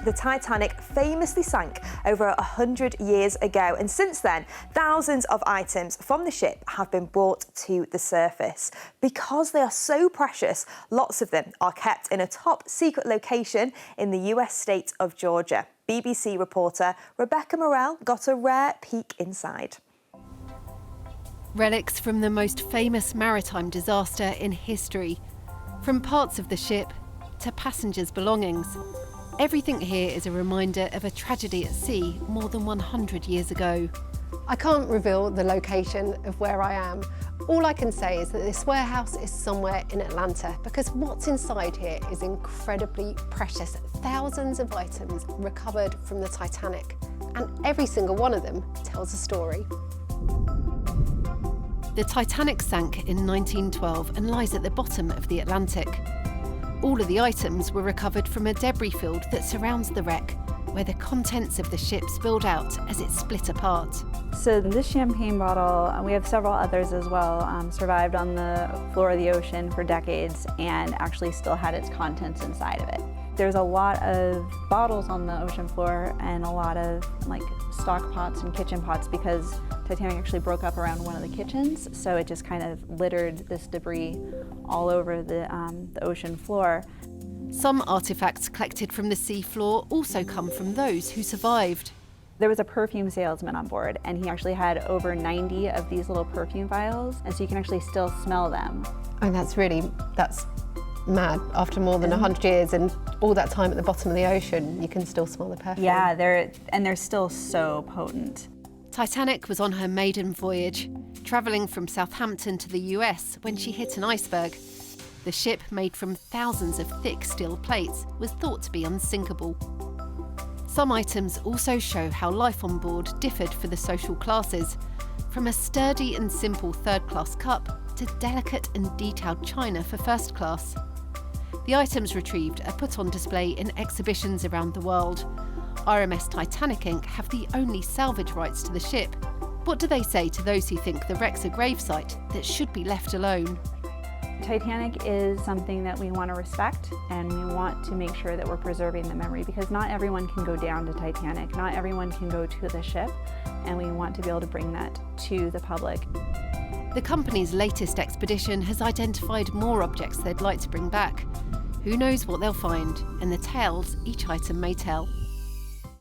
the Titanic famously sank over 100 years ago, and since then, thousands of items from the ship have been brought to the surface. Because they are so precious, lots of them are kept in a top secret location in the US state of Georgia. BBC reporter Rebecca Morell got a rare peek inside. Relics from the most famous maritime disaster in history. From parts of the ship to passengers' belongings. Everything here is a reminder of a tragedy at sea more than 100 years ago. I can't reveal the location of where I am. All I can say is that this warehouse is somewhere in Atlanta because what's inside here is incredibly precious. Thousands of items recovered from the Titanic, and every single one of them tells a story. The Titanic sank in 1912 and lies at the bottom of the Atlantic. All of the items were recovered from a debris field that surrounds the wreck, where the contents of the ship spilled out as it split apart. So this champagne bottle, and we have several others as well, survived on the floor of the ocean for decades and actually still had its contents inside of it. There's a lot of bottles on the ocean floor and a lot of stock pots and kitchen pots because Titanic actually broke up around one of the kitchens, so it just kind of littered this debris all over the ocean floor. Some artefacts collected from the sea floor also come from those who survived. There was a perfume salesman on board, and he actually had over 90 of these little perfume vials, and so you can actually still smell them. And that's mad. After more than 100 years and all that time at the bottom of the ocean, you can still smell the perfume. Yeah, they're still so potent. Titanic was on her maiden voyage, travelling from Southampton to the US when she hit an iceberg. The ship, made from thousands of thick steel plates, was thought to be unsinkable. Some items also show how life on board differed for the social classes, from a sturdy and simple third-class cup to delicate and detailed china for first class. The items retrieved are put on display in exhibitions around the world. RMS Titanic Inc. have the only salvage rights to the ship. What do they say to those who think the wreck's a gravesite that should be left alone? Titanic is something that we want to respect, and we want to make sure that we're preserving the memory because not everyone can go down to Titanic, not everyone can go to the ship, and we want to be able to bring that to the public. The company's latest expedition has identified more objects they'd like to bring back. Who knows what they'll find and the tales each item may tell.